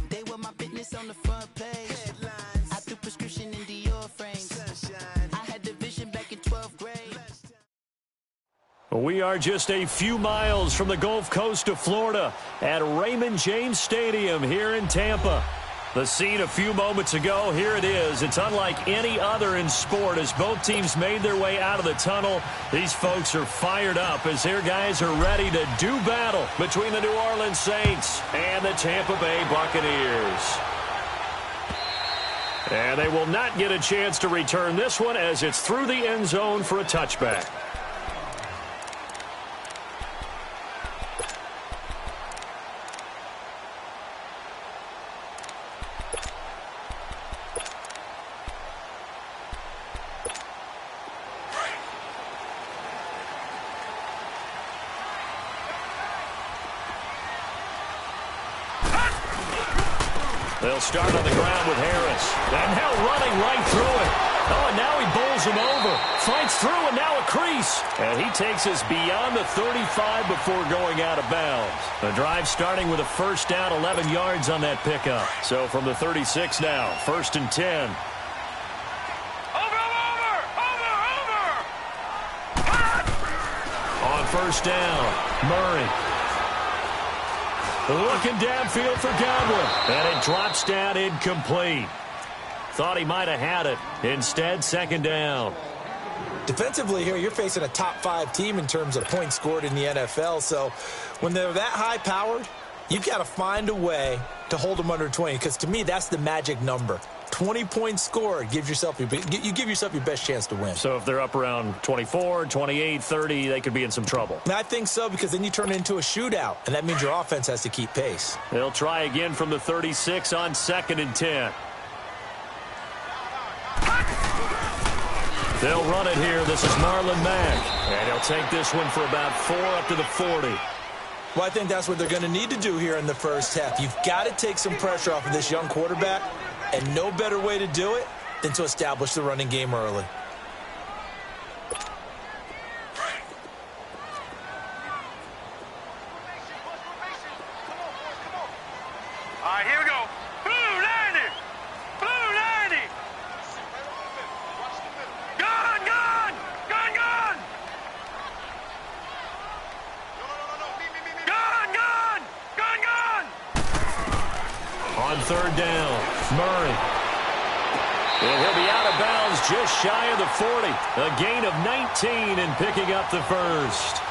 They were my business on the front page. Headlines. I threw prescription in Dior frames. Sunshine. I had the vision back in 12th grade. We are just a few miles from the Gulf Coast of Florida at Raymond James Stadium here in Tampa. The scene a few moments ago, here it is. It's unlike any other in sport as both teams made their way out of the tunnel. These folks are fired up as their guys are ready to do battle between the New Orleans Saints and the Tampa Bay Buccaneers. And they will not get a chance to return this one as it's through the end zone for a touchback. They'll start on the ground with Harris. And now running right through it. Oh, and now he bowls him over. Fights through, and now a crease. And he takes us beyond the 35 before going out of bounds. The drive starting with a first down, 11 yards on that pickup. So from the 36 now, 1st and 10. On first down, Murray. Looking downfield for Godwin. And it drops down incomplete. Thought he might have had it. Instead, 2nd down. Defensively here, you're facing a top 5 team in terms of points scored in the NFL. So when they're that high-powered, you've got to find a way to hold them under 20. Because to me, that's the magic number. 20 points scored, you give yourself your best chance to win. So if they're up around 24, 28, 30, they could be in some trouble. I think so, because then you turn it into a shootout, and that means your offense has to keep pace. They'll try again from the 36 on 2nd and 10. They'll run it here. This is Marlon Mack. And he'll take this one for about 4 up to the 40. Well, I think that's what they're going to need to do here in the first half. You've got to take some pressure off of this young quarterback, and no better way to do it than to establish the running game early. All right, here we go. Blue 90. Blue 90. Gun, gun. Gun, gun. Gun, gun. Gun, gun. On 3rd down, Murray. And he'll be out of bounds just shy of the 40. A gain of 19 and picking up the first.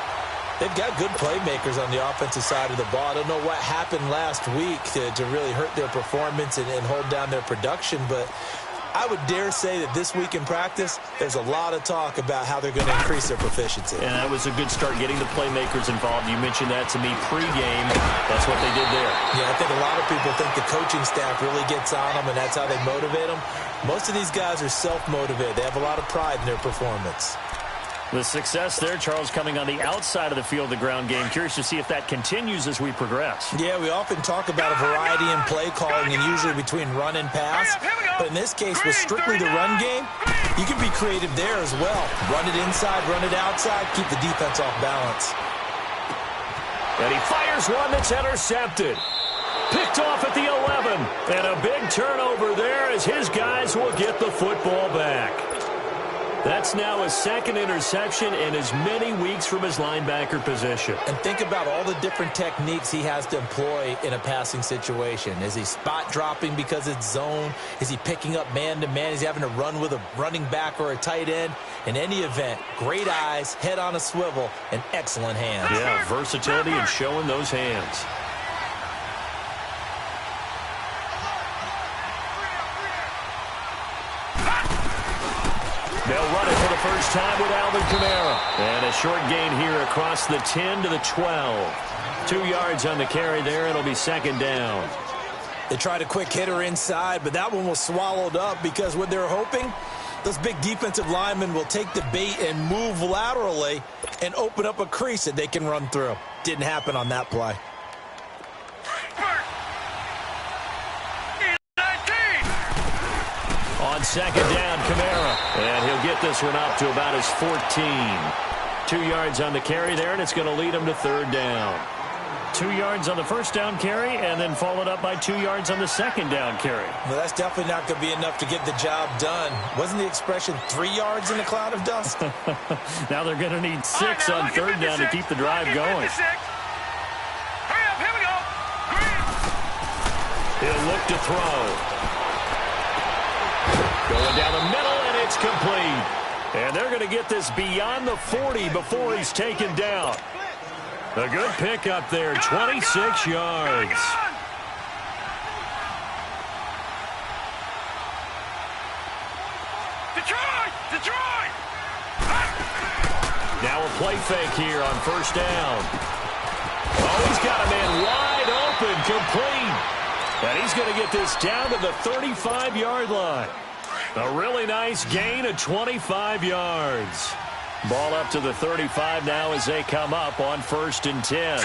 They've got good playmakers on the offensive side of the ball. I don't know what happened last week to really hurt their performance and hold down their production, but I would dare say that this week in practice, there's a lot of talk about how they're going to increase their proficiency. And that was a good start getting the playmakers involved. You mentioned that to me pregame. That's what they did there. Yeah, I think a lot of people think the coaching staff really gets on them, and that's how they motivate them. Most of these guys are self-motivated. They have a lot of pride in their performance. The success there, Charles, coming on the outside of the field, the ground game. Curious to see if that continues as we progress. Yeah, we often talk about a variety in play calling and usually between run and pass. But in this case, with strictly the run game, you can be creative there as well. Run it inside, run it outside, keep the defense off balance. And he fires one that's intercepted. Picked off at the 11. And a big turnover there as his guys will get the football back. That's now his 2nd interception in as many weeks from his linebacker position. And think about all the different techniques he has to employ in a passing situation. Is he spot dropping because it's zone? Is he picking up man-to-man? Is he having to run with a running back or a tight end? In any event, great eyes, head on a swivel, and excellent hands. Yeah, versatility and showing those hands. They'll run it for the first time with Alvin Kamara. And a short gain here across the 10 to the 12. 2 yards on the carry there. It'll be 2nd down. They tried a quick hitter inside, but that one was swallowed up because what they're hoping, those big defensive linemen will take the bait and move laterally and open up a crease that they can run through. Didn't happen on that play. On 2nd down, Kamara. And he'll get this one up to about his 14. 2 yards on the carry there, and it's going to lead him to 3rd down. 2 yards on the first down carry and then followed up by 2 yards on the second down carry. Well, that's definitely not going to be enough to get the job done. Wasn't the expression 3 yards in a cloud of dust? Now they're going to need 6 on third down to keep the drive going. Hurry up, here we go. He'll look to throw. Going down the middle, and it's complete. And they're going to get this beyond the 40 before he's taken down. A good pickup there, 26 yards. Detroit! Now a play fake here on first down. Oh, he's got a man wide open, complete. And he's going to get this down to the 35-yard line. A really nice gain of 25 yards. Ball up to the 35 now as they come up on 1st and 10.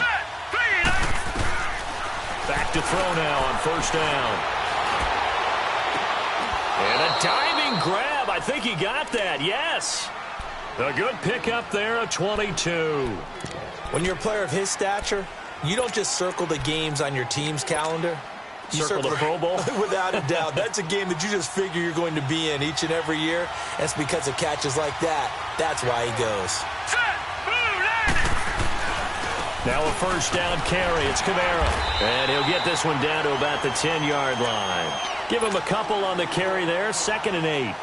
Back to throw now on first down. And a diving grab. I think he got that, yes. A good pickup there, a 22. When you're a player of his stature, you don't just circle the games on your team's calendar. You circle the Pro Bowl? Without a doubt. That's a game that you just figure you're going to be in each and every year. That's because of catches like that. That's why he goes. Now a first down carry. It's Kamara. And he'll get this one down to about the 10-yard line. Give him a couple on the carry there. 2nd and 8.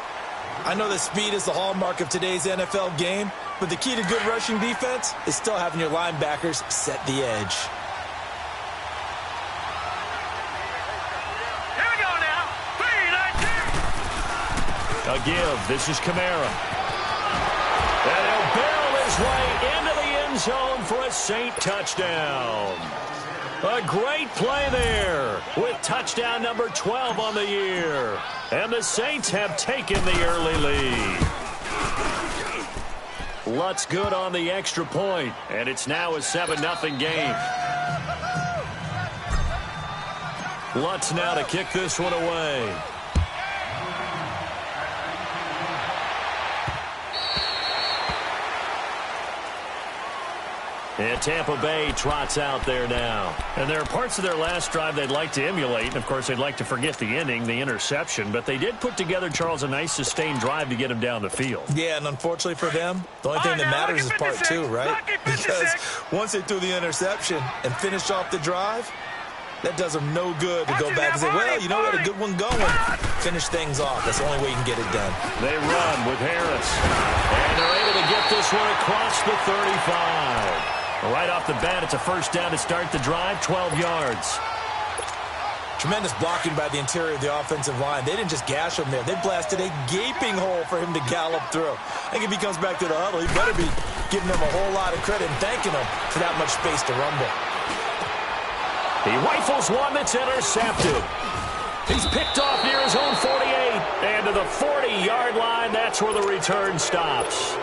I know that speed is the hallmark of today's NFL game, but the key to good rushing defense is still having your linebackers set the edge. Here we go now. 3-19. A give. This is Kamara. And he'll barrel his way into the end zone for a Saint touchdown. A great play there with touchdown number 12 on the year. And the Saints have taken the early lead. Lutz good on the extra point, and it's now a 7-0 game. Lutz now to kick this one away. And Tampa Bay trots out there now. And there are parts of their last drive they'd like to emulate. And, of course, they'd like to forget the ending, the interception. But they did put together, Charles, a nice sustained drive to get him down the field. Yeah, and unfortunately for them, the only thing that matters is part 2, right? Because once they threw the interception and finished off the drive, that does them no good to go back and say, well, you know, we had a good one going. Finish things off. That's the only way you can get it done. They run with Harris. And they're able to get this one across the 35. Right off the bat, it's a first down to start the drive, 12 yards. Tremendous blocking by the interior of the offensive line. They didn't just gash him there. They blasted a gaping hole for him to gallop through. I think if he comes back to the huddle, he better be giving them a whole lot of credit and thanking them for that much space to rumble. He rifles one that's intercepted. He's picked off near his own 48. And to the 40-yard line, that's where the return stops.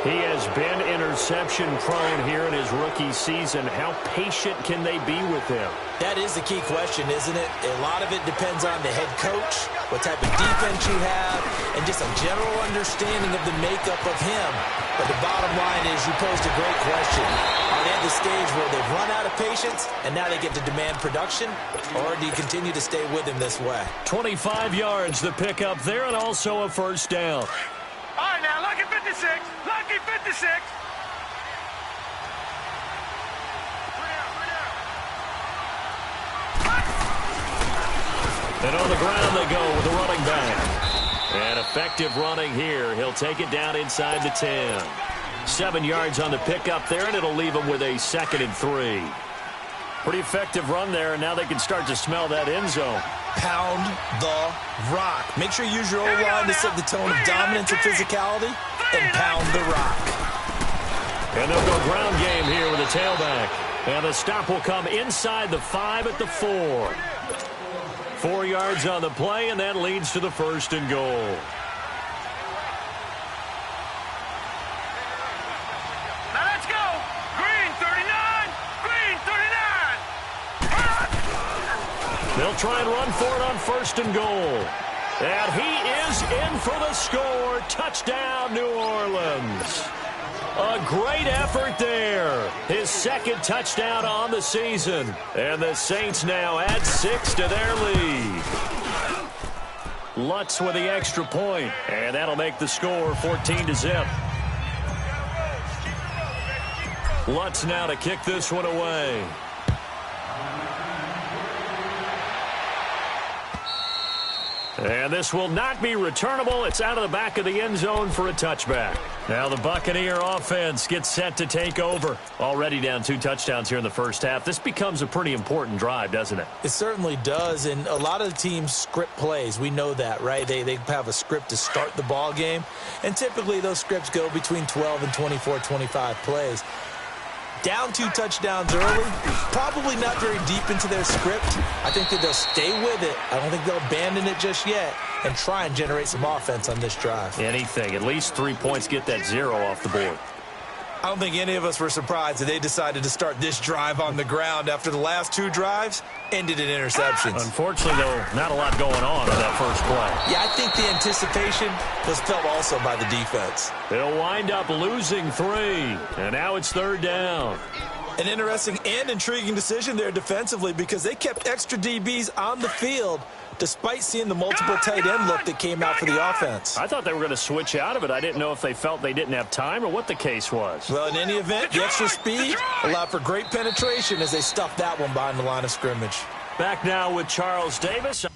He has been interception-prone here in his rookie season. How patient can they be with him? That is the key question, isn't it? A lot of it depends on the head coach, what type of defense you have, and just a general understanding of the makeup of him. But the bottom line is you posed a great question. Are they at the stage where they've run out of patience and now they get to demand production? Or do you continue to stay with him this way? 25 yards the pickup there and also a first down. All right, now, lucky 56. Lucky 56. And on the ground they go with the running back. And effective running here. He'll take it down inside the 10. 7 yards on the pickup there, and it'll leave him with a 2nd and 3. Pretty effective run there, and now they can start to smell that end zone. Pound the rock. Make sure you use your O-line to set the tone of dominance and physicality, and pound the rock. And they'll go ground game here with a tailback. And the stop will come inside the 5 at the 4. 4 yards on the play, and that leads to the 1st and goal. Now let's go. Green 39. Green 39. They'll try and run for it on 1st and goal. And he is in for the score. Touchdown, New Orleans. A great effort there. His second touchdown on the season. And the Saints now add 6 to their lead. Lutz with the extra point, and that'll make the score 14-0. Lutz now to kick this one away. And this will not be returnable. It's out of the back of the end zone for a touchback. Now the Buccaneer offense gets set to take over. Already down 2 touchdowns here in the first half. This becomes a pretty important drive, doesn't it? It certainly does, and a lot of the teams script plays. We know that, right? They have a script to start the ball game, and typically those scripts go between 12 and 24, 25 plays. Down 2 touchdowns early, probably not very deep into their script. I think that they'll stay with it. I don't think they'll abandon it just yet and try and generate some offense on this drive. Anything. At least 3 points, get that 0 off the board. I don't think any of us were surprised that they decided to start this drive on the ground after the last 2 drives ended in interceptions. Unfortunately, though, not a lot going on that first play. Yeah, I think the anticipation was felt also by the defense. They'll wind up losing 3, and now it's 3rd down. An interesting and intriguing decision there defensively because they kept extra DBs on the field despite seeing the multiple tight end look that came out for the offense. I thought they were going to switch out of it. I didn't know if they felt they didn't have time or what the case was. Well, in any event, the extra speed allowed for great penetration as they stuffed that one behind the line of scrimmage. Back now with Charles Davis.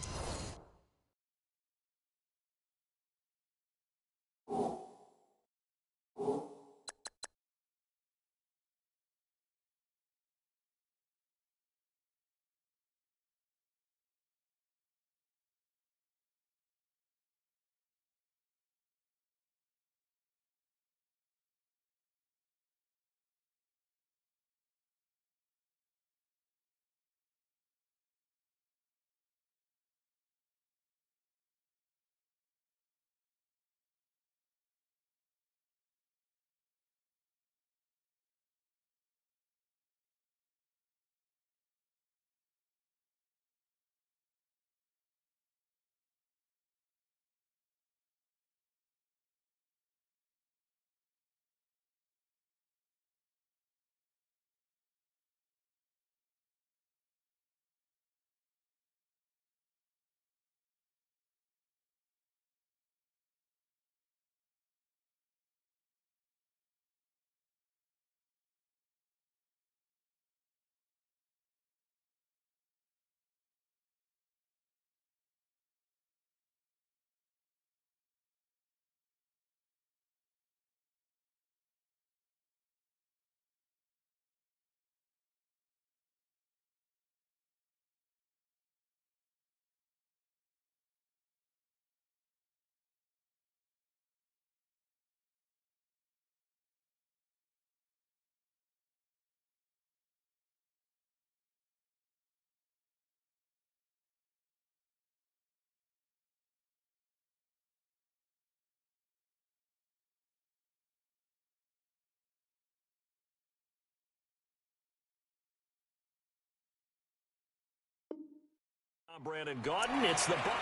Brandon Gaudin, it's the Buck.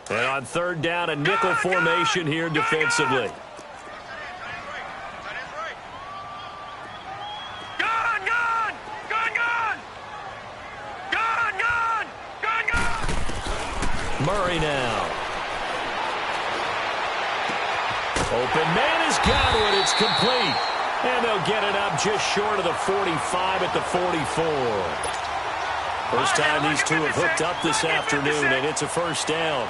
And on 3rd down, a nickel formation here defensively. Murray now. Open man has got it. It's complete. And they'll get it up just short of the 45 at the 44. First time these two have hooked up this afternoon, and it's a first down.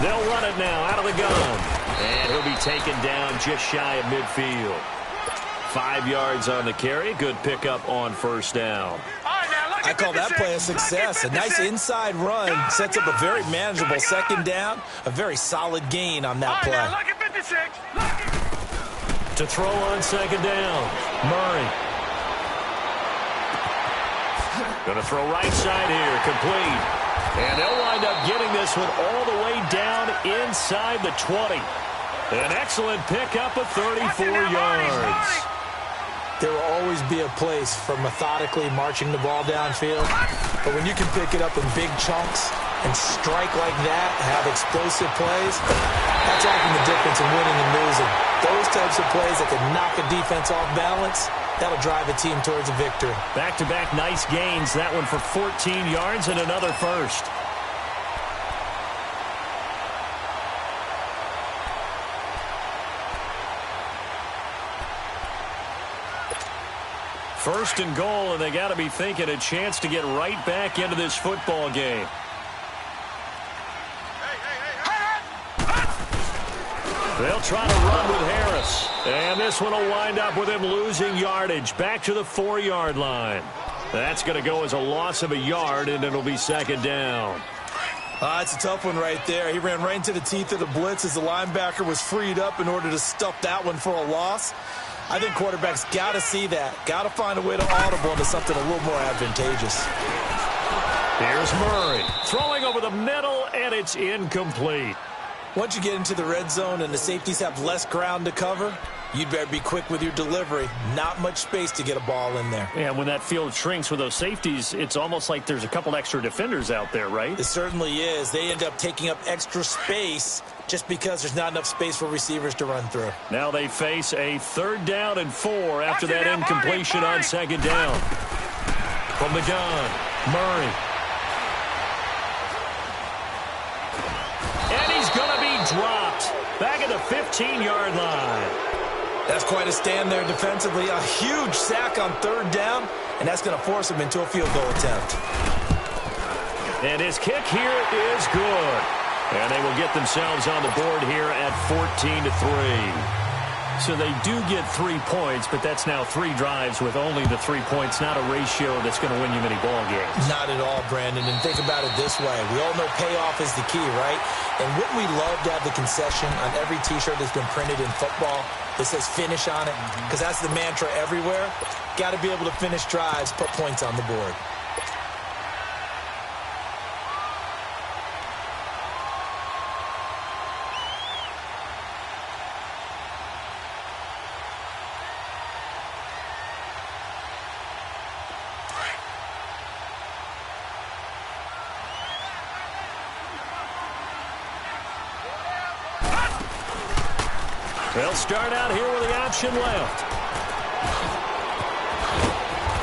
They'll run it now out of the gun. And he'll be taken down just shy of midfield. 5 yards on the carry. Good pickup on first down. I call that play a success. A nice inside run sets up a very manageable 2nd down. A very solid gain on that play. To throw on 2nd down, Murray. Going to throw right side here, complete. And they'll wind up getting this one all the way down inside the 20. An excellent pickup of 34 yards. There will always be a place for methodically marching the ball downfield. But when you can pick it up in big chunks and strike like that, have explosive plays, that's often the difference in winning and losing. Those types of plays that can knock a defense off balance, that'll drive a team towards a victory. Back-to-back nice gains. That one for 14 yards and another first. First and goal, and they got to be thinking a chance to get right back into this football game. They'll try to run with Harris. And this one will wind up with him losing yardage back to the 4-yard line. That's going to go as a loss of a yard, and it'll be second down. It's a tough one right there. He ran right into the teeth of the blitz as the linebacker was freed up in order to stuff that one for a loss. I think quarterbacks got to see that. Got to find a way to audible into something a little more advantageous. Here's Murray throwing over the middle, and it's incomplete. Once you get into the red zone and the safeties have less ground to cover, you'd better be quick with your delivery. Not much space to get a ball in there. Yeah, when that field shrinks with those safeties, it's almost like there's a couple extra defenders out there, right? It certainly is. They end up taking up extra space just because there's not enough space for receivers to run through. Now they face a 3rd down and 4 after that incompletion on second down. From the gun, Murray. And he's going to be dropped back at the 15-yard line. That's quite a stand there defensively. A huge sack on 3rd down, and that's going to force him into a field goal attempt. And his kick here is good. And they will get themselves on the board here at 14-3. So they do get 3 points, but that's now 3 drives with only the 3 points, not a ratio that's going to win you many ball games. Not at all, Brandon. And think about it this way. We all know payoff is the key, right? And wouldn't we love to have the concession on every T-shirt that's been printed in football that says finish on it? Because that's the mantra everywhere. Got to be able to finish drives, put points on the board. They'll start out here with the option left.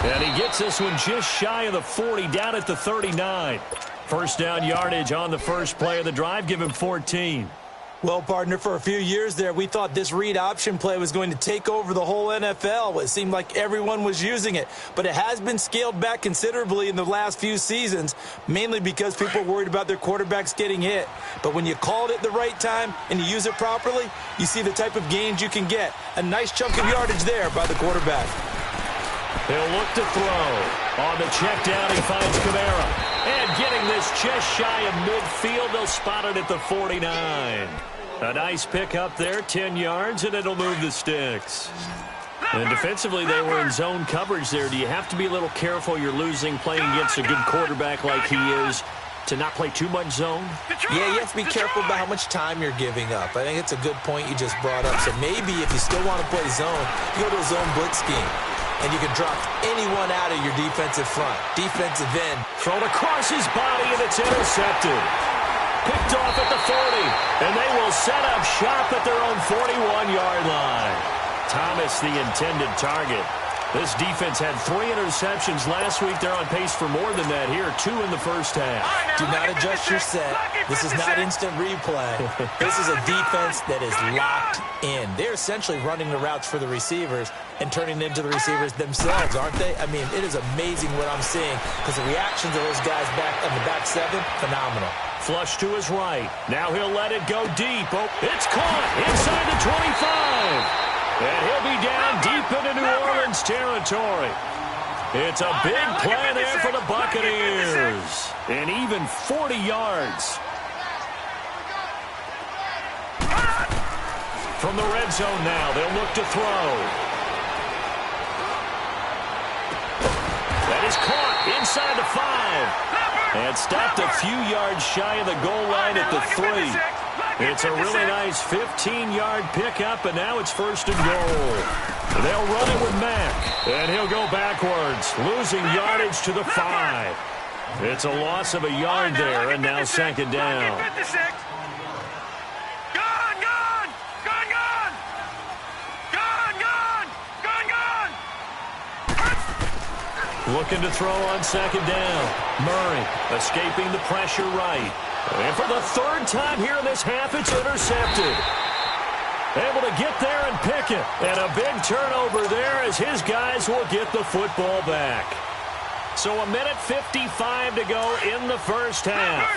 And he gets this one just shy of the 40, down at the 39. First down yardage on the first play of the drive. Give him 14. Well, partner, for a few years there, we thought this read option play was going to take over the whole NFL. It seemed like everyone was using it. But it has been scaled back considerably in the last few seasons, mainly because people are worried about their quarterbacks getting hit. But when you call it at the right time and you use it properly, you see the type of gains you can get. A nice chunk of yardage there by the quarterback. He'll look to throw. On the check down, he finds Kamara. And getting this just shy of midfield, they'll spot it at the 49. A nice pick up there, 10 yards, and it'll move the sticks. And defensively, they were in zone coverage there. Do you have to be a little careful you're losing playing against a good quarterback like he is to not play too much zone? Yeah, you have to be careful about how much time you're giving up. I think it's a good point you just brought up. So maybe if you still want to play zone, you go to a zone blitz scheme. And you can drop anyone out of your defensive front. Defensive end. Thrown across his body, and it's intercepted. Picked off at the 40. And they will set up shop at their own 41-yard line. Thomas, the intended target. This defense had 3 interceptions last week. They're on pace for more than that here. 2 in the first half. Do not adjust your set. This is not instant replay. This is a defense that is locked in. They're essentially running the routes for the receivers and turning it into the receivers themselves, aren't they? I mean, it is amazing what I'm seeing because the reactions of those guys back on the back 7, phenomenal. Flush to his right. Now he'll let it go deep. Oh, it's caught inside the 25. And he'll be down deep into New Orleans territory. It's a big play there for the Buccaneers. And even 40 yards. From the red zone now, they'll look to throw. That is caught inside the 5. And stopped a few yards shy of the goal line at the 3. It's a really nice 15-yard pickup, and now it's 1st and goal. They'll run it with Mack, and he'll go backwards, losing yardage to the 5. It's a loss of a yard there, and now 2nd down. Looking to throw on 2nd down. Murray escaping the pressure right. And for the 3rd time here in this half, it's intercepted. Able to get there and pick it. And a big turnover there as his guys will get the football back. So 1:55 to go in the first half.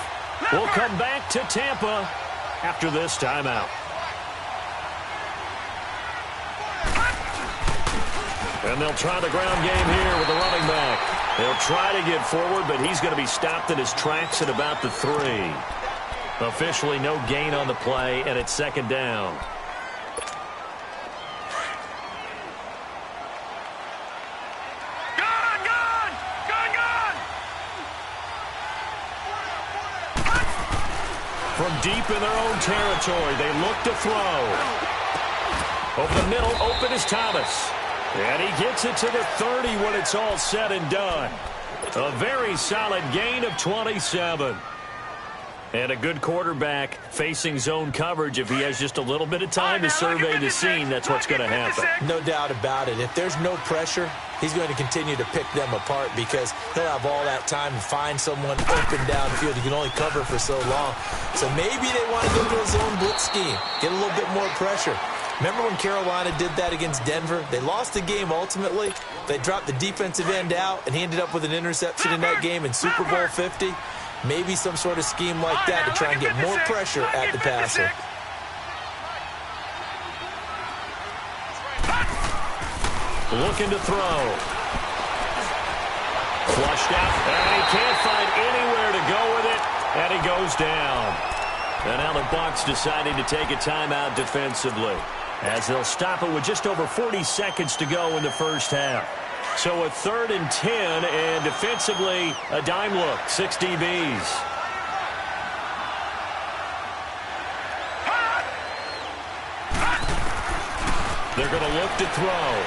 We'll come back to Tampa after this timeout. And they'll try the ground game here with the running back. They'll try to get forward, but he's going to be stopped in his tracks at about the 3. Officially no gain on the play, and it's 2nd down. From deep in their own territory, they look to throw. Over the middle, open is Thomas. And he gets it to the 30 when it's all said and done. A very solid gain of 27. And a good quarterback facing zone coverage. If he has just a little bit of time to survey the scene, that's what's going to happen. No doubt about it. If there's no pressure, he's going to continue to pick them apart because he'll have all that time to find someone open downfield. He can only cover for so long. So maybe they want to go to a zone blitz scheme, get a little bit more pressure. Remember when Carolina did that against Denver? They lost the game ultimately. They dropped the defensive end out, and he ended up with an interception in that game in Super Bowl 50. Maybe some sort of scheme like that to try and get more pressure at the passer. Looking to throw. Flushed out, and he can't find anywhere to go with it, and he goes down. And now the Bucs deciding to take a timeout defensively, as they'll stop it with just over 40 seconds to go in the first half. So a 3rd and 10, and defensively, a dime look, 6 DBs. They're going to look to throw.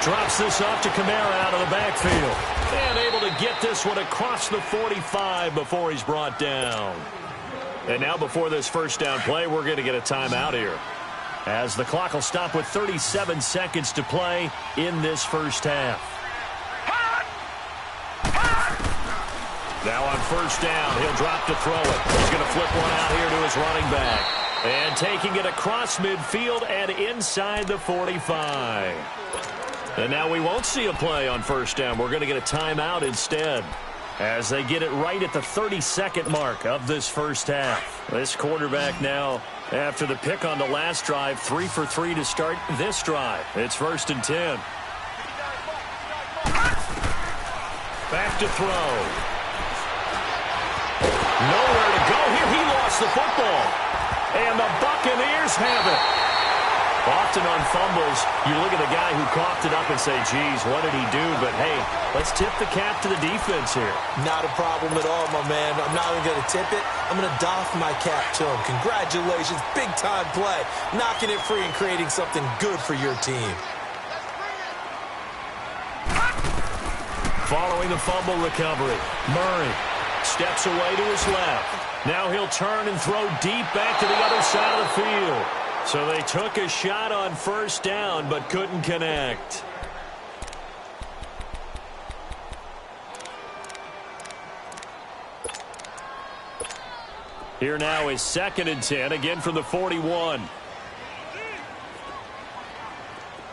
Drops this off to Kamara out of the backfield. And able to get this one across the 45 before he's brought down. And now before this first down play, we're going to get a timeout here, as the clock will stop with 37 seconds to play in this first half. Now on first down, he'll drop to throw it. He's going to flip one out here to his running back. And taking it across midfield and inside the 45. And now we won't see a play on first down. We're going to get a timeout instead, as they get it right at the 30-second mark of this first half. This quarterback now, after the pick on the last drive, 3 for 3 to start this drive. It's 1st and 10. Back to throw. Nowhere to go here. He lost the football. And the Buccaneers have it. Often on fumbles, you look at the guy who coughed it up and say, geez, what did he do? But, hey, let's tip the cap to the defense here. Not a problem at all, my man. I'm not even going to tip it. I'm going to doff my cap to him. Congratulations. Big-time play. Knocking it free and creating something good for your team. Following the fumble recovery, Murray steps away to his left. Now he'll turn and throw deep back to the other side of the field. So they took a shot on first down, but couldn't connect. Here now is 2nd and 10, again from the 41.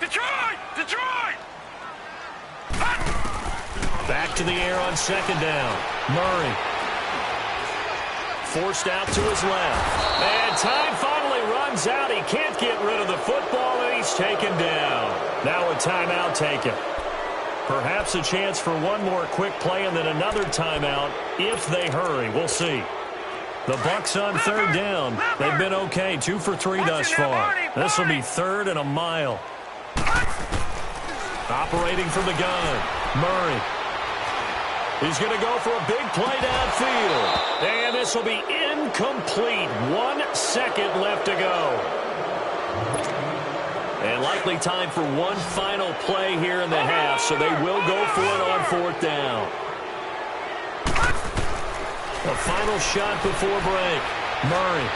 Detroit! Detroit! Back to the air on 2nd down. Murray forced out to his left. And time finally runs out. He can't get rid of the football, and he's taken down. Now a timeout taken. Perhaps a chance for one more quick play and then another timeout if they hurry. We'll see. The Bucs on 3rd down. They've been okay, 2 for 3 thus far. This will be 3rd and a mile. Operating from the gun, Murray. He's going to go for a big play downfield. And this will be incomplete. 1 second left to go. And likely time for one final play here in the half, so they will go for it on 4th down. A final shot before break. Murray.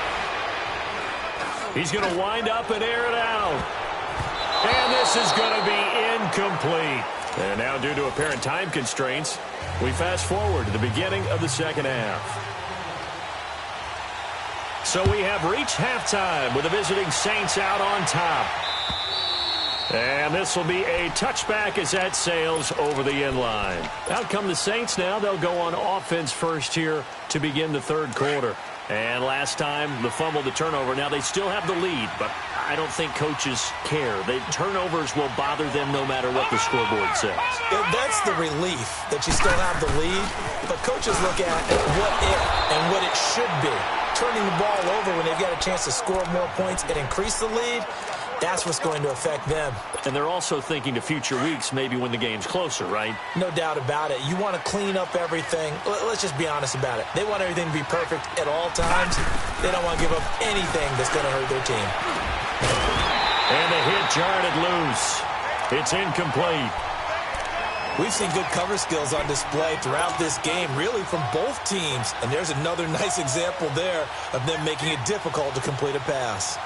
He's going to wind up and air it out. And this is going to be incomplete. And now, due to apparent time constraints, we fast forward to the beginning of the second half. So we have reached halftime with the visiting Saints out on top. And this will be a touchback as that sails over the end line. Out come the Saints now. They'll go on offense first here to begin the third quarter. And last time, the fumble, the turnover. Now, they still have the lead, but I don't think coaches care. The turnovers will bother them no matter what the scoreboard says. That's the relief that you still have the lead, but coaches look at what if and what it should be. Turning the ball over when they've got a chance to score more points and increase the lead, that's what's going to affect them. And they're also thinking to future weeks, maybe when the game's closer, right? No doubt about it. You want to clean up everything. Let's just be honest about it. They want everything to be perfect at all times. They don't want to give up anything that's going to hurt their team. And the hit jarred it loose. It's incomplete. We've seen good cover skills on display throughout this game, really from both teams. And there's another nice example there of them making it difficult to complete a pass.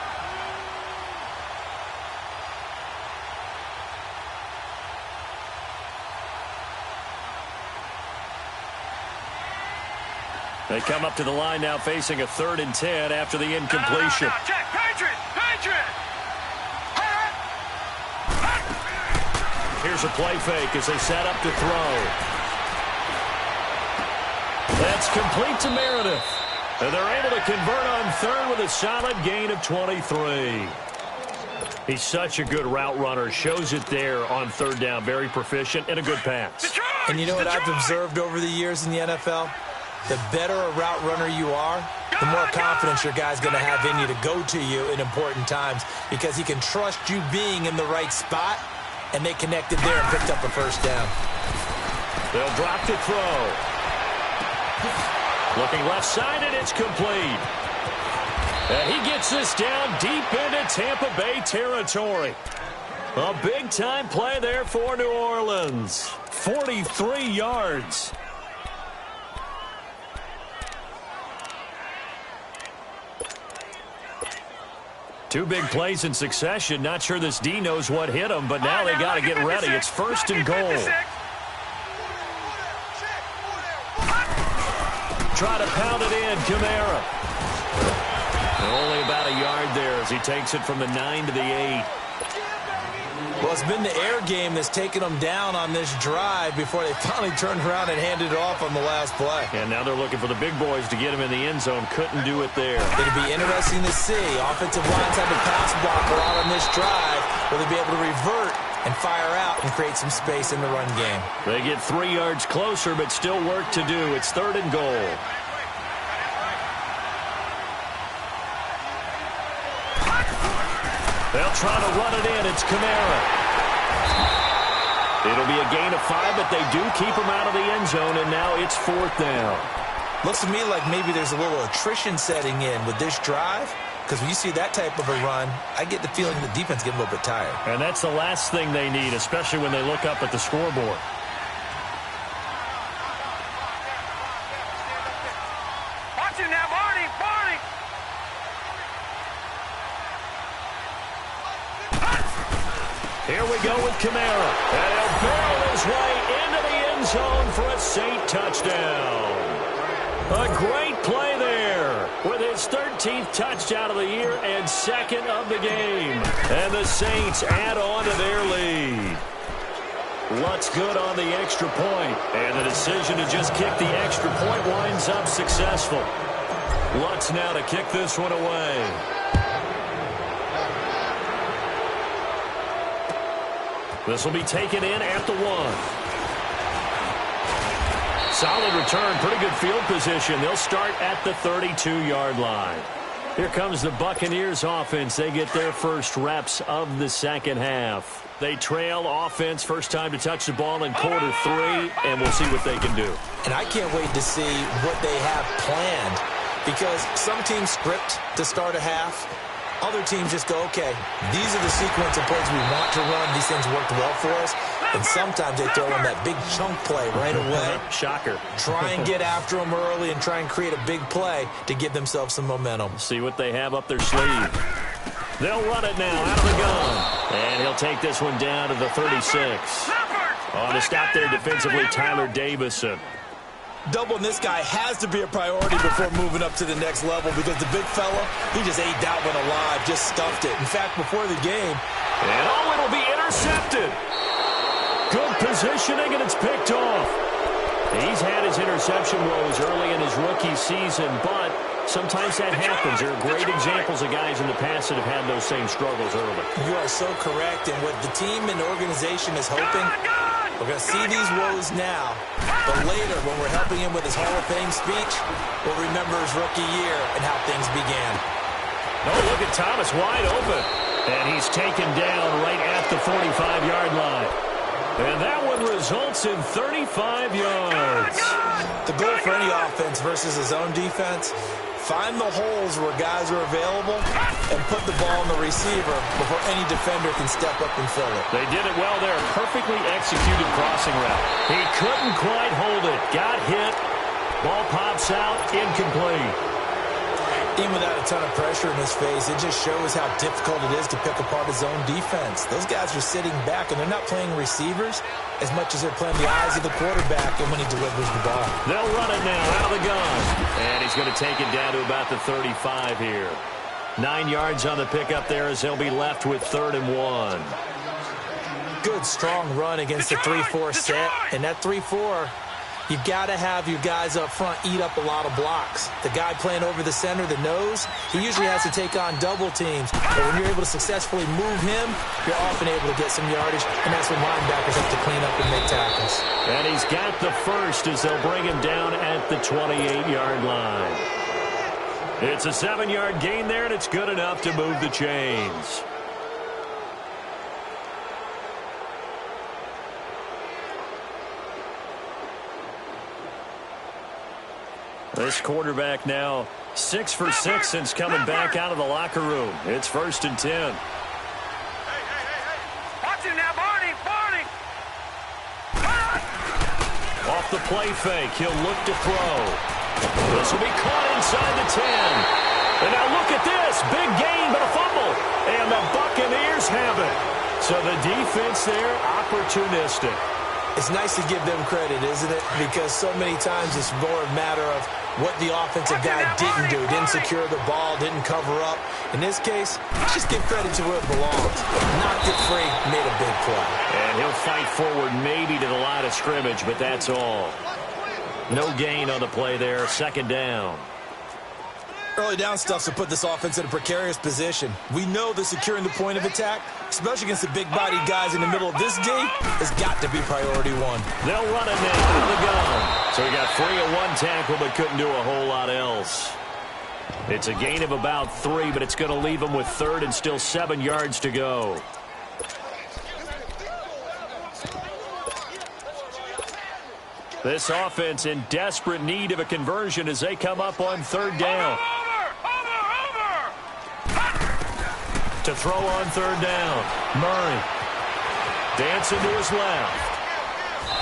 They come up to the line now facing a 3rd and 10 after the incompletion. No, check. Patriot! Here's a play fake as they set up to throw. That's complete to Meredith. And they're able to convert on 3rd with a solid gain of 23. He's such a good route runner. Shows it there on 3rd down. Very proficient and a good pass. Detroit! And you know what I've observed over the years in the NFL? The better a route runner you are, the more confidence your guy's going to have in you to go to you in important times because he can trust you being in the right spot, and they connected there and picked up a 1st down. They'll drop to throw. Looking left side, and it's complete. And he gets this down deep into Tampa Bay territory. A big-time play there for New Orleans. 43 yards. Two big plays in succession. Not sure this D knows what hit him, but now they got to get ready. It's 1st and goal. Try to pound it in, Kamara. Only about a yard there as he takes it from the 9 to the 8. Well, it's been the air game that's taken them down on this drive before they finally turned around and handed it off on the last play. And now they're looking for the big boys to get him in the end zone. Couldn't do it there. It'll be interesting to see. Offensive lines have to pass block a lot on this drive. Will they be able to revert and fire out and create some space in the run game? They get 3 yards closer, but still work to do. It's 3rd and goal. They'll try to run it in. It's Kamara. It'll be a gain of 5, but they do keep him out of the end zone, and now it's 4th down. Looks to me like maybe there's a little attrition setting in with this drive, because when you see that type of a run, I get the feeling the defense gets a little bit tired. And that's the last thing they need, especially when they look up at the scoreboard. Watch him now, Barney! Here we go with Kamara. And he'll barrel his way into the end zone for a Saint touchdown. A great play there with his 13th touchdown of the year and 2nd of the game. And the Saints add on to their lead. Lutz good on the extra point. And the decision to just kick the extra point winds up successful. Lutz now to kick this one away. This will be taken in at the 1. Solid return, pretty good field position. They'll start at the 32-yard line. Here comes the Buccaneers offense. They get their first reps of the second half. They trail offense, first time to touch the ball in quarter 3, and we'll see what they can do. And I can't wait to see what they have planned, because some teams script to start a half. Other teams just go, okay, these are the sequence of plays we want to run. These things worked well for us. And sometimes they throw in that big chunk play right away. Shocker. Try and get after them early and try and create a big play to give themselves some momentum. See what they have up their sleeve. They'll run it now out of the gun. And he'll take this one down to the 36. On the stop there defensively, Tyler Davison. Doubling this guy has to be a priority before moving up to the next level, because the big fella, he just ate that one alive, just stuffed it. In fact, before the game. And it'll be intercepted. Good positioning, and it's picked off. He's had his interception woes early in his rookie season, but sometimes that happens. There are great examples of guys in the past that have had those same struggles early. You are so correct, and what the team and organization is hoping, we're going to see these woes now, but later when we're helping him with his Hall of Fame speech, we'll remember his rookie year and how things began. Oh, look at Thomas wide open, and he's taken down right at the 45-yard line. And that one results in 35 yards. The goal for any offense versus his own defense, find the holes where guys are available and put the ball on the receiver before any defender can step up and fill it. They did it well there. Perfectly executed crossing route. He couldn't quite hold it. Got hit. Ball pops out. Incomplete. Even without a ton of pressure in his face, it just shows how difficult it is to pick apart his own defense. Those guys are sitting back, and they're not playing receivers as much as they're playing the eyes of the quarterback and when he delivers the ball. They'll run it now out of the gun. And he's going to take it down to about the 35 here. 9 yards on the pickup there as they'll be left with 3rd and 1. Good, strong run against the 3-4 set. And that 3-4, you've got to have your guys up front eat up a lot of blocks. The guy playing over the center, the nose, he usually has to take on double teams. But when you're able to successfully move him, you're often able to get some yardage, and that's when linebackers have to clean up and make tackles. And he's got the first as they'll bring him down at the 28-yard line. It's a 7-yard gain there, and it's good enough to move the chains. This quarterback now 6 for 6 since coming back out of the locker room. It's 1st and 10. Hey. Watch him now, Barney. Off the play fake, he'll look to throw. This will be caught inside the 10. And now look at this. Big gain, but a fumble. And the Buccaneers have it. So the defense there, opportunistic. It's nice to give them credit, isn't it? Because so many times it's more a matter of what the offensive guy didn't do. Didn't secure the ball, didn't cover up. In this case, let's just give credit to where it belongs. Knocked it free, made a big play. And he'll fight forward maybe to the line of scrimmage, but that's all. No gain on the play there. 2nd down. Early down stuff to put this offense in a precarious position. We know that securing the point of attack, especially against the big-bodied guys in the middle of this D, has got to be priority one. They'll run it now out of the gun. So he got free of 1 tackle but couldn't do a whole lot else. It's a gain of about 3, but it's going to leave him with 3rd and still 7 yards to go. This offense in desperate need of a conversion as they come up on 3rd down. To throw on 3rd down. Murray. Dancing to his left.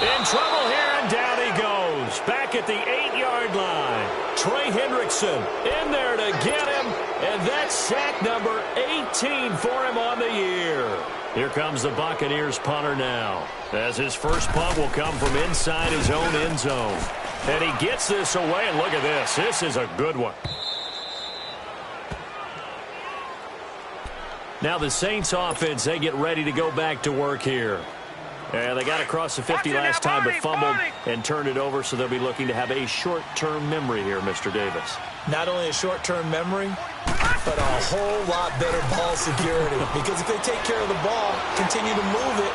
In trouble here, and down he goes. Back at the 8-yard line. Trey Hendrickson in there to get him. And that's sack number 18 for him on the year. Here comes the Buccaneers punter now, as his first punt will come from inside his own end zone. And he gets this away, and look at this. This is a good one. Now the Saints offense, they get ready to go back to work here. And they got across the 50 last time, but fumbled and turned it over, so they'll be looking to have a short-term memory here, Mr. Davis. Not only a short-term memory, but a whole lot better ball security. Because if they take care of the ball, continue to move it,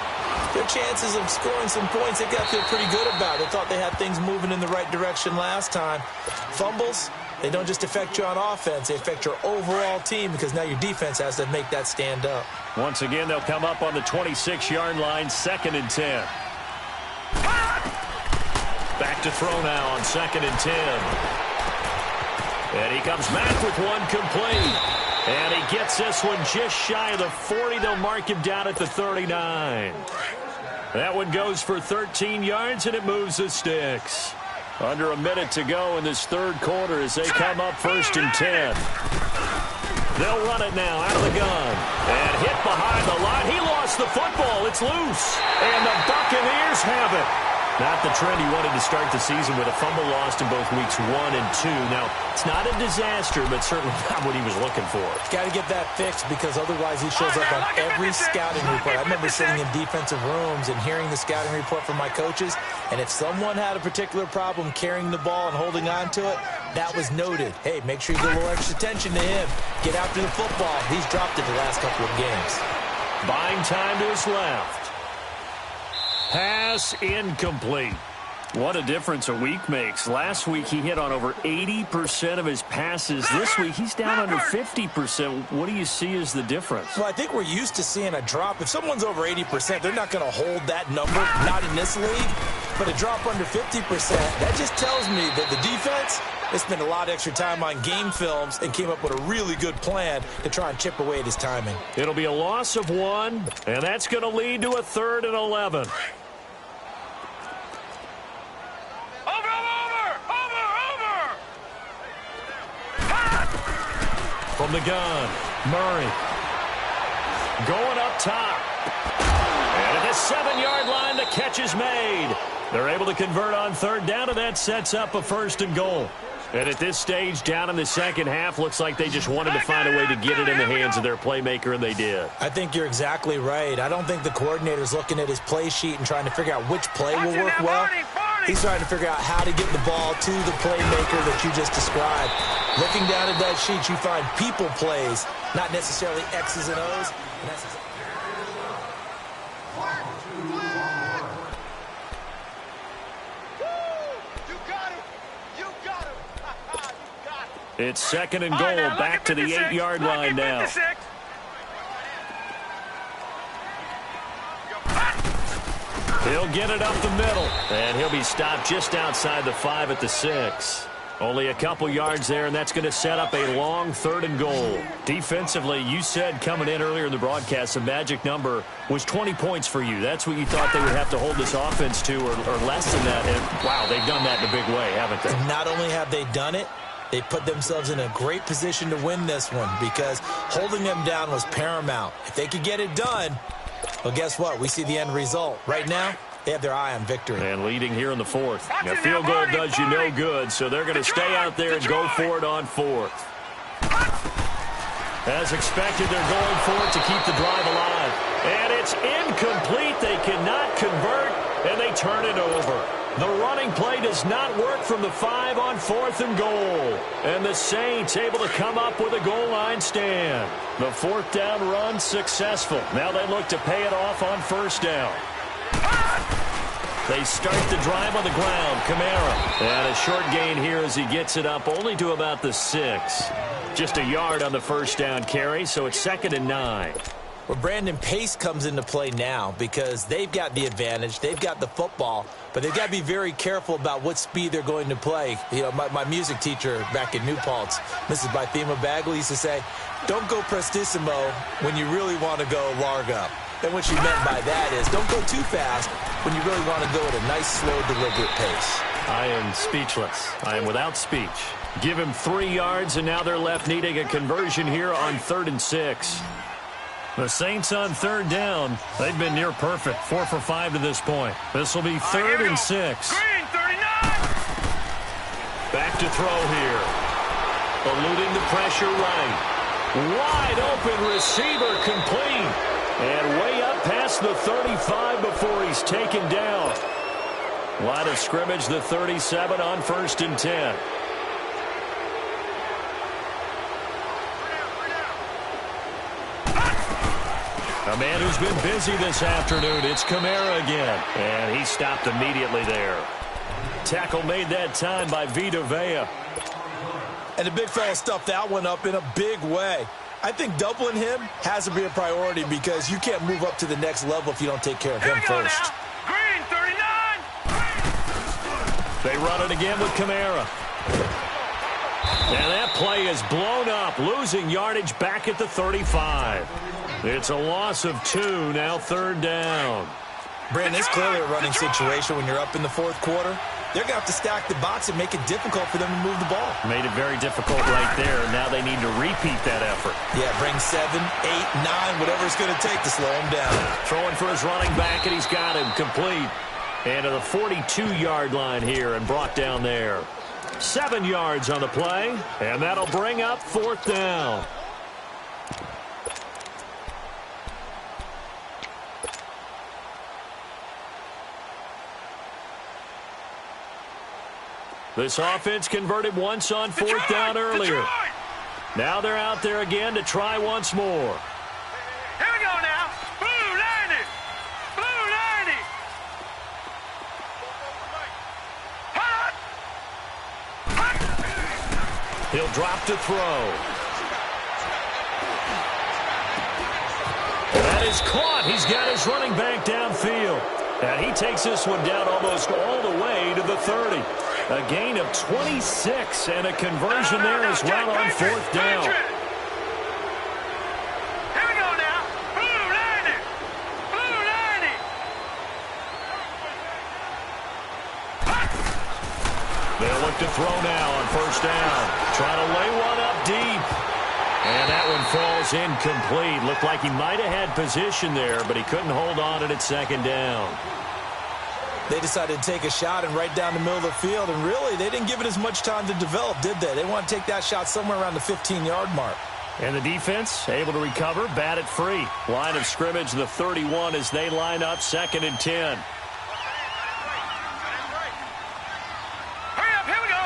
their chances of scoring some points, they got to feel pretty good about it. They thought they had things moving in the right direction last time. Fumbles, They don't just affect you on offense. They affect your overall team because now your defense has to make that stand up. Once again, they'll come up on the 26-yard line, 2nd and 10. Back to throw now on 2nd and 10. And he comes back with one complete. And he gets this one just shy of the 40. They'll mark him down at the 39. That one goes for 13 yards, and it moves the sticks. Under a minute to go in this third quarter as they come up 1st and 10. They'll run it now out of the gun. And hit behind the line. He lost the football. It's loose. And the Buccaneers have it. Not the trend he wanted to start the season with, a fumble lost in both weeks 1 and 2. Now, it's not a disaster, but certainly not what he was looking for. Got to get that fixed because otherwise he shows up on every scouting report. I remember sitting in defensive rooms and hearing the scouting report from my coaches, and if someone had a particular problem carrying the ball and holding on to it, that was noted. Hey, make sure you get a little extra attention to him. Get after the football. He's dropped it the last couple of games. Buying time to his left. Pass incomplete. What a difference a week makes. Last week he hit on over 80% of his passes. This week he's down under 50%. What do you see as the difference? Well, I think we're used to seeing a drop. If someone's over 80%, they're not going to hold that number, not in this league. But a drop under 50%, that just tells me that the defense, they spent a lot of extra time on game films and came up with a really good plan to try and chip away at his timing. It'll be a loss of 1, and that's going to lead to a 3rd and 11. From the gun, Murray. Going up top. And at the 7-yard line, the catch is made. They're able to convert on 3rd down, and that sets up a 1st and goal. And at this stage, down in the second half, looks like they just wanted to find a way to get it in the hands of their playmaker, and they did. I think you're exactly right. I don't think the coordinator's looking at his play sheet and trying to figure out which play will work well. He's trying to figure out how to get the ball to the playmaker that you just described. Looking down at that sheet, you find people plays, not necessarily X's and O's. And that's It's 2nd and goal, back to the 8-yard line now. He'll get it up the middle, and he'll be stopped just outside the 5 at the 6. Only a couple yards there, and that's going to set up a long 3rd and goal. Defensively, you said coming in earlier in the broadcast, the magic number was 20 points for you. That's what you thought they would have to hold this offense to, or less than that. And, wow, they've done that in a big way, haven't they? And not only have they done it, they put themselves in a great position to win this one because holding them down was paramount. If they could get it done, well, guess what? We see the end result. Right now, they have their eye on victory. And leading here in the 4th. Now, field goal does you no good, so they're going to stay out there and go for it on 4th. As expected, they're going for it to keep the drive alive. And it's incomplete. They cannot convert, and they turn it over. The running play does not work from the 5 on 4th and goal. And the Saints able to come up with a goal line stand. The 4th down run successful. Now they look to pay it off on 1st down. They start the drive on the ground. Kamara. And a short gain here as he gets it up only to about the 6. Just a yard on the 1st down carry, so it's 2nd and 9. Well, Brandon, pace comes into play now because they've got the advantage. They've got the football, but they've got to be very careful about what speed they're going to play. You know, my music teacher back in New Paltz, Mrs. Bythema Bagley, used to say, don't go prestissimo when you really want to go largo. And what she meant by that is don't go too fast when you really want to go at a nice, slow, deliberate pace. I am speechless. I am without speech. Give him 3 yards, and now they're left needing a conversion here on 3rd and 6. The Saints on 3rd down. They've been near perfect. 4 for 5 to this point. This will be 3rd and 6. Green, 39! Back to throw here. Eluding the pressure right. Wide open receiver complete. And way up past the 35 before he's taken down. Line of scrimmage, the 37 on 1st and 10. A man who's been busy this afternoon, it's Kamara again. And he stopped immediately there. Tackle made that time by Vita Vea. And the big fella stuffed that one up in a big way. I think doubling him has to be a priority because you can't move up to the next level if you don't take care of him first. Now. Green 39. They run it again with Kamara. And that play is blown up, losing yardage back at the 35. It's a loss of 2, now 3rd down. Brandon, it's clearly a running situation when you're up in the 4th quarter. They're going to have to stack the box and make it difficult for them to move the ball. Made it very difficult right there. Now they need to repeat that effort. Yeah, bring 7, 8, 9, whatever it's going to take to slow him down. Throwing for his running back, and he's got him complete. And to the 42-yard line here and brought down there. 7 yards on the play, and that'll bring up 4th down. This offense converted once on 4th down earlier. Now they're out there again to try once more. Here we go now. Blue 90. Blue 90. Hot. Hot. He'll drop to throw. That is caught. He's got his running back downfield. And he takes this one down almost all the way to the 30. A gain of 26 and a conversion there as well on 4th down. Here we go now. Blue 90. Blue 90. They'll look to throw now on 1st down. Trying to lay one up deep. And that one falls incomplete. Looked like he might have had position there, but he couldn't hold on it at 2nd down. They decided to take a shot and right down the middle of the field, and really, they didn't give it as much time to develop, did they? They want to take that shot somewhere around the 15-yard mark. And the defense able to recover, bat it free. Line of scrimmage, the 31 as they line up, 2nd and 10. Hurry up, here we go.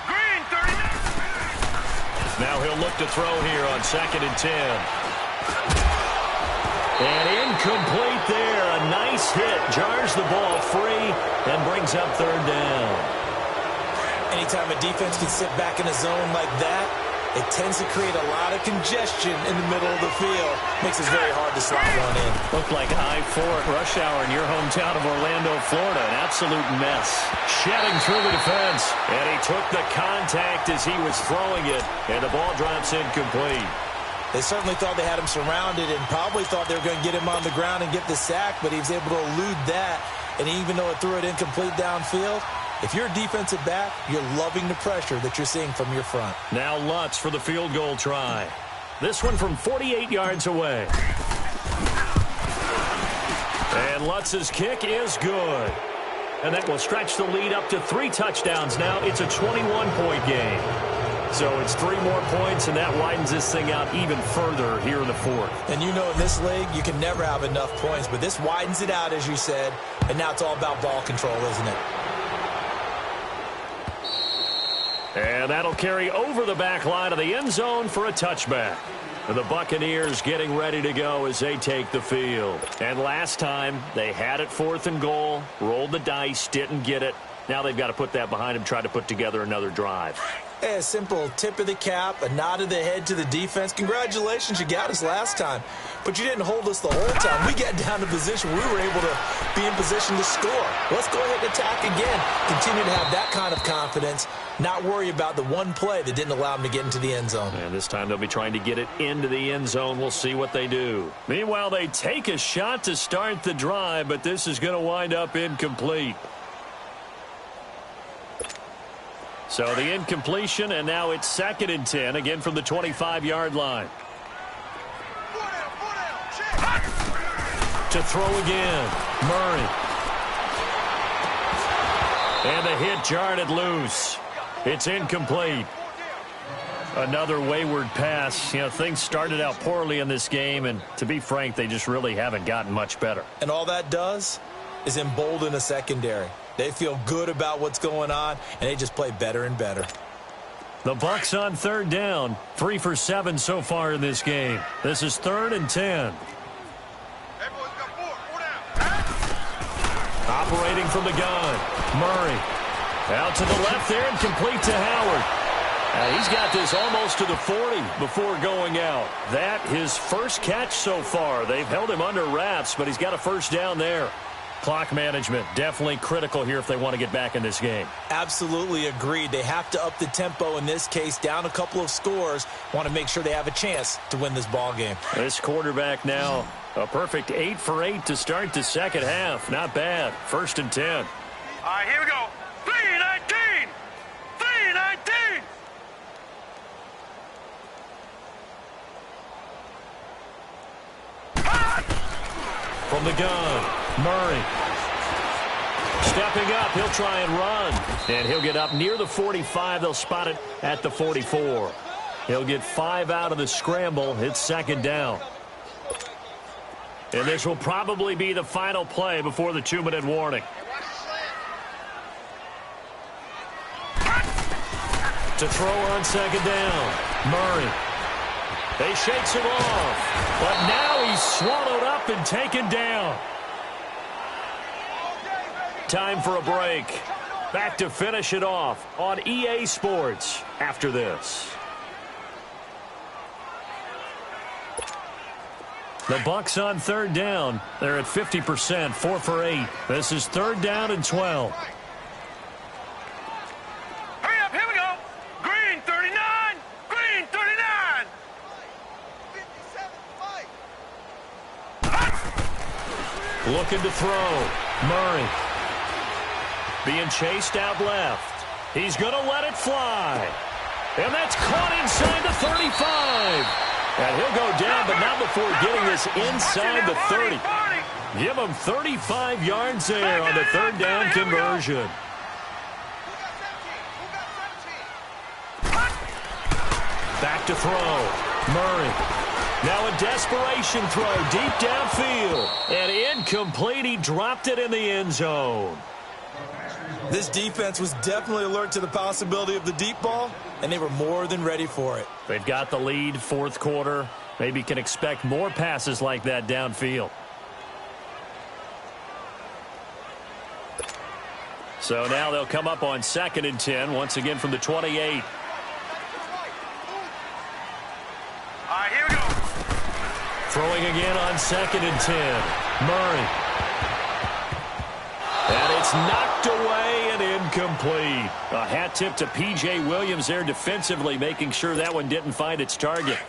Green 39. Now he'll look to throw here on 2nd and 10. And incomplete there. A nice hit. Jars the ball free and brings up 3rd down. Anytime a defense can sit back in a zone like that, it tends to create a lot of congestion in the middle of the field. Makes it very hard to slot one in. Looked like a high 4 at rush hour in your hometown of Orlando, Florida. An absolute mess. Shedding through the defense. And he took the contact as he was throwing it. And the ball drops incomplete. They certainly thought they had him surrounded and probably thought they were going to get him on the ground and get the sack, but he was able to elude that. And even though it threw it incomplete downfield, if you're a defensive back, you're loving the pressure that you're seeing from your front. Now Lutz for the field goal try. This one from 48 yards away. And Lutz's kick is good. And that will stretch the lead up to 3 touchdowns. Now it's a 21-point game. So it's 3 more points, and that widens this thing out even further here in the 4th. And you know in this league, you can never have enough points, but this widens it out, as you said, and now it's all about ball control, isn't it? And that'll carry over the back line of the end zone for a touchback. And the Buccaneers getting ready to go as they take the field. And last time, they had it 4th and goal, rolled the dice, didn't get it. Now they've got to put that behind them, try to put together another drive. Hey, a simple tip of the cap, a nod of the head to the defense. Congratulations, you got us last time. But you didn't hold us the whole time. We got down to position. We were able to be in position to score. Let's go ahead and attack again. Continue to have that kind of confidence. Not worry about the one play that didn't allow them to get into the end zone. And this time they'll be trying to get it into the end zone. We'll see what they do. Meanwhile, they take a shot to start the drive, but this is going to wind up incomplete. So the incompletion, and now it's 2nd and 10, again from the 25-yard line. To throw again, Murray. And the hit jarred it loose. It's incomplete. Another wayward pass. You know, things started out poorly in this game, and to be frank, they just really haven't gotten much better. And all that does is embolden a secondary. They feel good about what's going on, and they just play better and better. The Bucs on 3rd down. 3 for 7 so far in this game. This is 3rd and 10. Operating from the gun. Murray. Out to the left there and complete to Howard. He's got this almost to the 40 before going out. That his first catch so far. They've held him under wraps, but he's got a first down there. Clock management definitely critical here if they want to get back in this game. Absolutely agreed. They have to up the tempo in this case, down a couple of scores. Want to make sure they have a chance to win this ball game. This quarterback now, a perfect 8 for 8 to start the second half. Not bad. 1st and 10. All right, here we go. 3-19. 3-19. From the gun, Murray. Stepping up, he'll try and run. And he'll get up near the 45. They'll spot it at the 44. He'll get 5 out of the scramble. It's 2nd down. And this will probably be the final play before the 2-minute warning. To throw on 2nd down, Murray. They shakes him off, but now he's swallowed up and taken down. Time for a break. Back to finish it off on EA Sports after this. The Bucs on 3rd down. They're at 50%, 4 for 8. This is 3rd down and 12. Hurry up, here we go. Green 39. Green 39. Looking to throw. Murray. Being chased out left. He's going to let it fly. And that's caught inside the 35. And he'll go down, but not before getting this inside the 30. Give him 35 yards there on the 3rd down conversion. Back to throw. Murray. Now a desperation throw deep downfield. And incomplete. He dropped it in the end zone. This defense was definitely alert to the possibility of the deep ball, and they were more than ready for it. They've got the lead, 4th quarter. Maybe can expect more passes like that downfield. So now they'll come up on 2nd and 10, once again from the 28. All right, here we go. Throwing again on 2nd and 10. Murray. And it's knocked away and incomplete. A hat tip to P.J. Williams there defensively, making sure that one didn't find its target.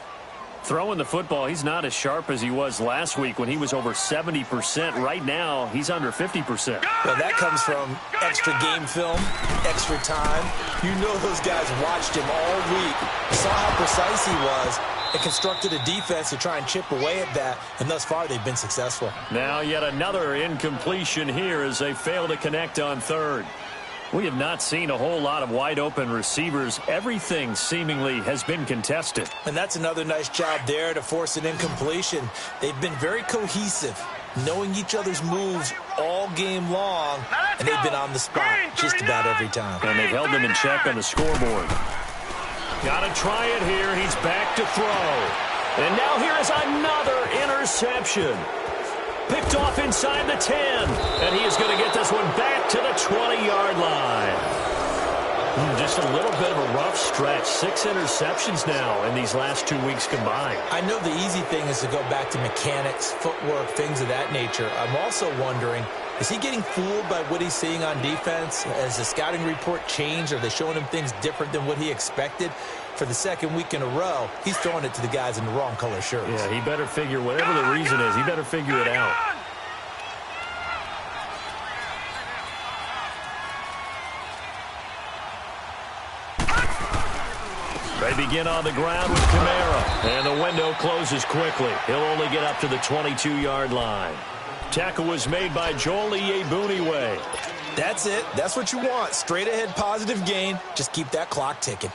Throwing the football, he's not as sharp as he was last week when he was over 70%. Right now, he's under 50%. Well, that comes from extra game film, extra time. You know those guys watched him all week, saw how precise he was, and constructed a defense to try and chip away at that, and thus far they've been successful. Now yet another incompletion here as they fail to connect on 3rd. We have not seen a whole lot of wide-open receivers. Everything seemingly has been contested. And that's another nice job there to force an incompletion. They've been very cohesive, knowing each other's moves all game long, and they've been on the spot just about every time. And they've held them in check on the scoreboard. Got to try it here. He's back to throw. And now here is another interception. Picked off inside the 10. And he is going to get this one back to the 20-yard line. Just a little bit of a rough stretch. 6 interceptions now in these last 2 weeks combined. I know the easy thing is to go back to mechanics, footwork, things of that nature. I'm also wondering, is he getting fooled by what he's seeing on defense? Has the scouting report changed? Are they showing him things different than what he expected? For the 2nd week in a row, he's throwing it to the guys in the wrong color shirts. Yeah, he better figure, whatever the reason is, he better figure it out. They begin on the ground with Kamara, and the window closes quickly. He'll only get up to the 22-yard line. Tackle was made by Joel Iyiegbuniwe. That's it. That's what you want. Straight ahead positive gain. Just keep that clock ticking.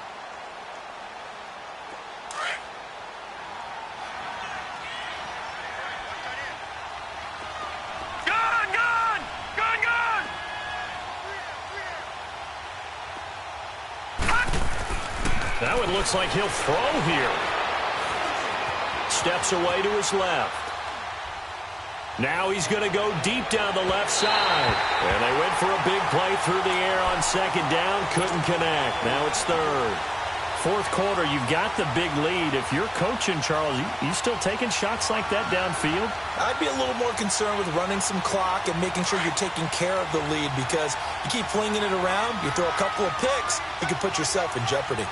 Now it looks like he'll throw here. Steps away to his left. Now he's going to go deep down the left side. And they went for a big play through the air on 2nd down. Couldn't connect. Now it's 3rd. Fourth quarter, you've got the big lead. If you're coaching, Charles, you still taking shots like that downfield? I'd be a little more concerned with running some clock and making sure you're taking care of the lead, because you keep flinging it around, you throw a couple of picks, you can put yourself in jeopardy.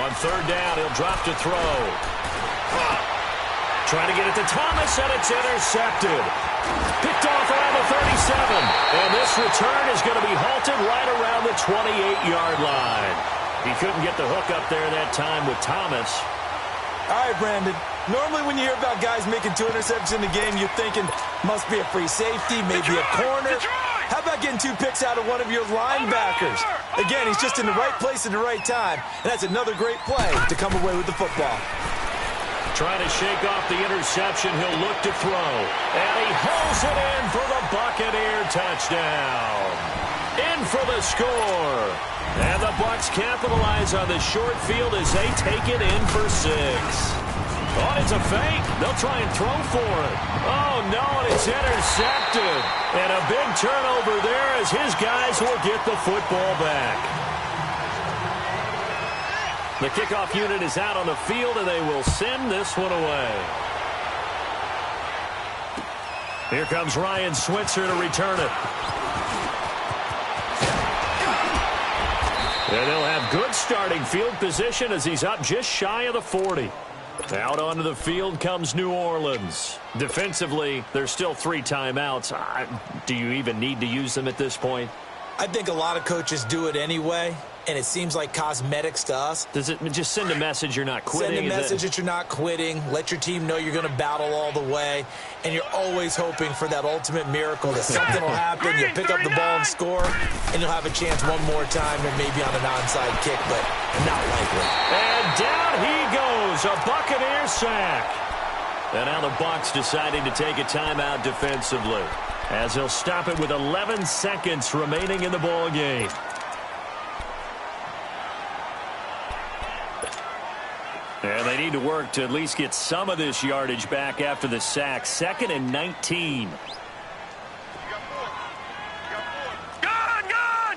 On third down, he'll drop to throw. Trying to get it to Thomas, and it's intercepted. Picked off around the 37. And this return is going to be halted right around the 28-yard line. He couldn't get the hook up there that time with Thomas. All right, Brandon. Normally when you hear about guys making 2 interceptions in the game, you're thinking must be a free safety, maybe a corner. How about getting 2 picks out of one of your linebackers? Again, he's just in the right place at the right time, and that's another great play to come away with the football. Trying to shake off the interception. He'll look to throw. And he hauls it in for the Buccaneer touchdown. In for the score. And the Bucs capitalize on the short field as they take it in for 6. Oh, it's a fake. They'll try and throw for it. Oh, no, and it's intercepted. And a big turnover there as his guys will get the football back. The kickoff unit is out on the field, and they will send this one away. Here comes Ryan Switzer to return it. And they'll have good starting field position as he's up just shy of the 40. Out onto the field comes New Orleans. Defensively, there's still 3 timeouts. Do you even need to use them at this point? I think a lot of coaches do it anyway, and it seems like cosmetics to us. Does it just send a message you're not quitting? Send a message that you're not quitting. Let your team know you're going to battle all the way, and you're always hoping for that ultimate miracle that something will happen. You'll pick up the ball and score, and you'll have a chance one more time and maybe on an onside kick, but not likely. And down he goes, a Buccaneer sack. And now the Bucs deciding to take a timeout defensively, as he'll stop it with 11 seconds remaining in the ball game. And they need to work to at least get some of this yardage back after the sack. 2nd and 19. Gun!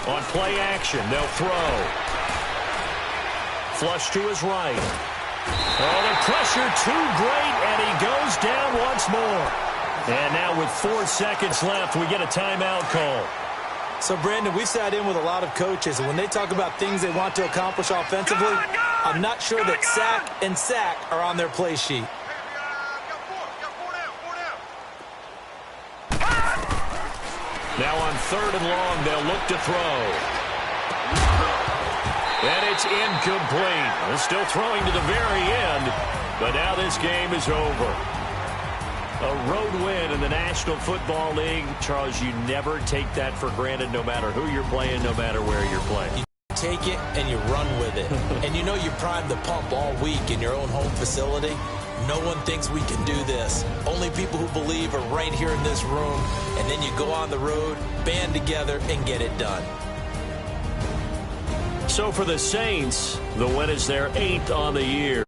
On play action, they'll throw. Flush to his right. Oh, the pressure too great, and he goes down once more. And now with 4 seconds left, we get a timeout call. So, Brandon, we sat in with a lot of coaches, and when they talk about things they want to accomplish offensively, I'm not sure that sack and sack are on their play sheet. Now on 3rd and long, they'll look to throw. And it's incomplete. They're still throwing to the very end, but now this game is over. A road win in the National Football League. Charles, you never take that for granted, no matter who you're playing, no matter where you're playing. You take it and you run with it. And you know you primed the pump all week in your own home facility. No one thinks we can do this. Only people who believe are right here in this room. And then you go on the road, band together, and get it done. So for the Saints, the win is their 8th on the year.